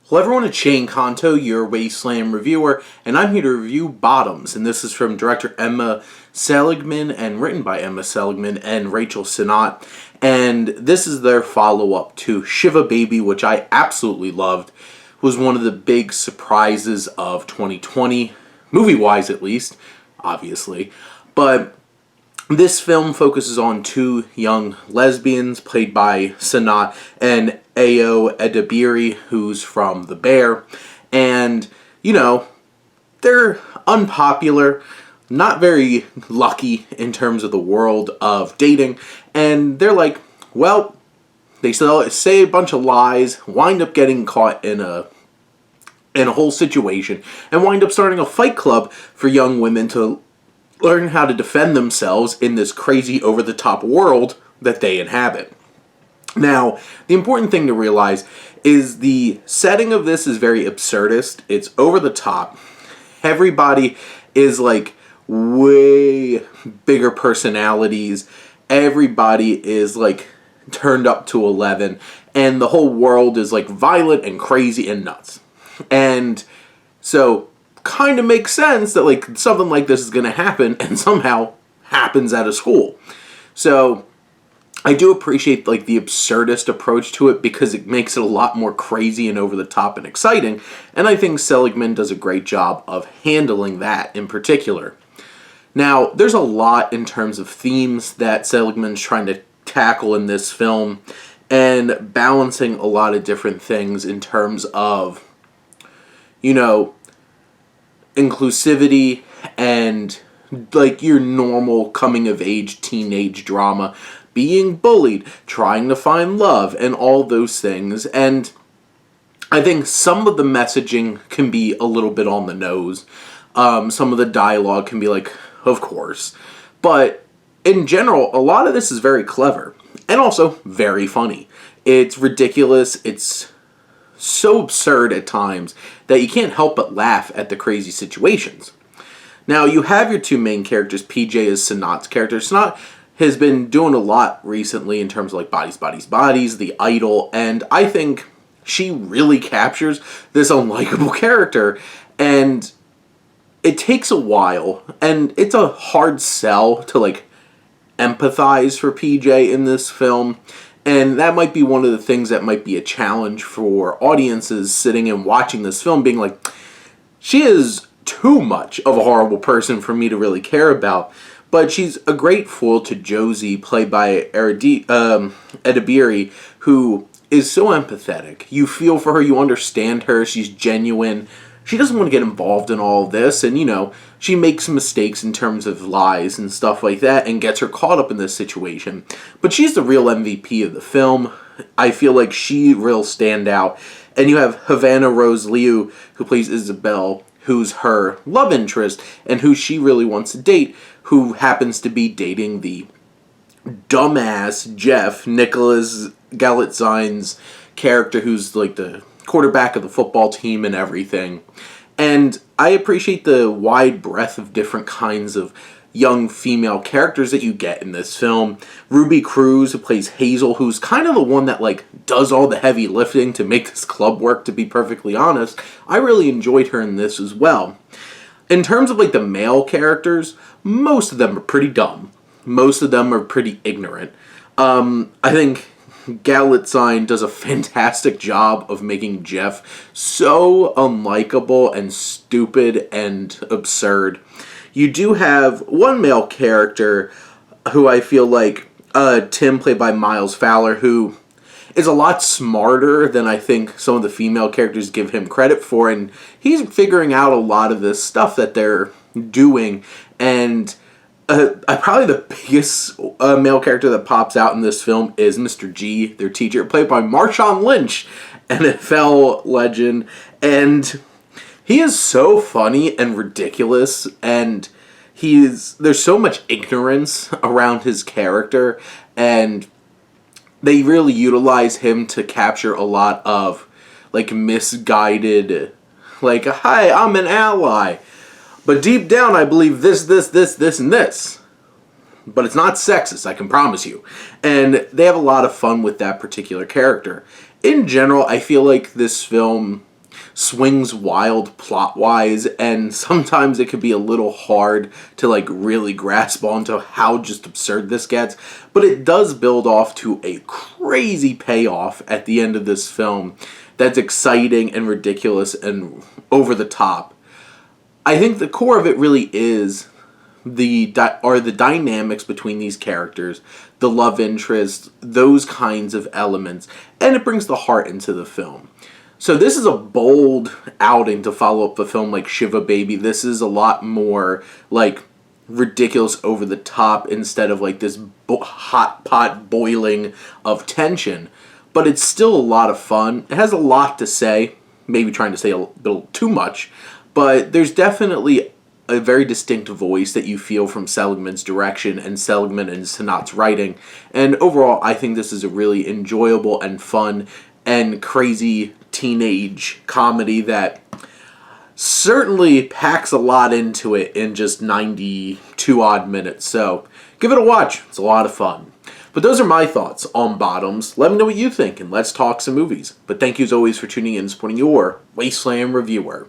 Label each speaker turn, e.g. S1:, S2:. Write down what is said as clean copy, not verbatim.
S1: Hello everyone, it's Shane Kanto, your Wasteland reviewer, and I'm here to review Bottoms, and this is from director Emma Seligman and written by Emma Seligman and Rachel Sennott, and this is their follow-up to Shiva Baby, which I absolutely loved. It was one of the big surprises of 2020, movie-wise at least, obviously, but this film focuses on two young lesbians played by Sennott and Ayo Edebiri, who's from The Bear. And, they're unpopular, not very lucky in terms of the world of dating. And they're like, well, they say a bunch of lies, wind up getting caught in a whole situation, and wind up starting a fight club for young women to learn how to defend themselves in this crazy over-the-top world that they inhabit. Now, the important thing to realize is the setting of this is very absurdist. It's over the top. Everybody is like way bigger personalities. Everybody is like turned up to 11. And the whole world is like violent and crazy and nuts. And so kind of makes sense that like something like this is going to happen and somehow happens at a school. So I do appreciate like the absurdist approach to it because it makes it a lot more crazy and over the top and exciting, and I think Seligman does a great job of handling that in particular. Now, there's a lot in terms of themes that Seligman's trying to tackle in this film and balancing a lot of different things in terms of, inclusivity and like your normal coming of age teenage drama, being bullied, trying to find love, and all those things. And I think some of the messaging can be a little bit on the nose. Some of the dialogue can be like, of course. But in general, a lot of this is very clever and also very funny. It's ridiculous. It's so absurd at times that you can't help but laugh at the crazy situations. Now, you have your two main characters. PJ is Sennott's character. Sennott has been doing a lot recently in terms of like Bodies, Bodies, Bodies, The Idol, and I think she really captures this unlikable character, and it takes a while, and it's a hard sell to like empathize for PJ in this film. And that might be one of the things that might be a challenge for audiences sitting and watching this film, being like, she is too much of a horrible person for me to really care about. But she's a great foil to Josie, played by Edebiri, who is so empathetic. You feel for her, you understand her, she's genuine. She doesn't want to get involved in all of this, and she makes mistakes in terms of lies and stuff like that and gets her caught up in this situation. But she's the real MVP of the film. I feel like she real standout. And you have Havana Rose Liu, who plays Isabel, who's her love interest and who she really wants to date, who happens to be dating the dumbass Jeff, Nicholas Galitzine's character, who's like the quarterback of the football team and everything. And I appreciate the wide breadth of different kinds of young female characters that you get in this film. Ruby Cruz, who plays Hazel, who's kind of the one that like does all the heavy lifting to make this club work, to be perfectly honest. I really enjoyed her in this as well. In terms of like the male characters, most of them are pretty dumb. Most of them are pretty ignorant. I think Galitzine does a fantastic job of making Jeff so unlikable and stupid and absurd. You do have one male character who I feel like, Tim, played by Miles Fowler, who is a lot smarter than I think some of the female characters give him credit for, and he's figuring out a lot of this stuff that they're doing. And probably the biggest male character that pops out in this film is Mr. G, their teacher, played by Marshawn Lynch, NFL legend. And he is so funny and ridiculous, and there's so much ignorance around his character, and they really utilize him to capture a lot of like misguided, like, hi, I'm an ally, but deep down I believe this, and this. But it's not sexist, I can promise you. And they have a lot of fun with that particular character. In general, I feel like this film swings wild plot-wise, and sometimes it could be a little hard to like really grasp onto how just absurd this gets, but it does build off to a crazy payoff at the end of this film that's exciting and ridiculous and over the top. I think the core of it really is the dynamics between these characters, the love interest, those kinds of elements, and it brings the heart into the film. So this is a bold outing to follow up a film like Shiva Baby. This is a lot more like ridiculous, over the top, instead of like this hot pot boiling of tension. But it's still a lot of fun. It has a lot to say, maybe trying to say a little too much, but there's definitely a very distinct voice that you feel from Seligman's direction and Seligman and Sanat's writing. And overall, I think this is a really enjoyable and fun and crazy teenage comedy that certainly packs a lot into it in just 92 odd minutes. So give it a watch. It's a lot of fun. But those are my thoughts on Bottoms. Let me know what you think, and let's talk some movies. But thank you as always for tuning in and supporting your Wasteland reviewer.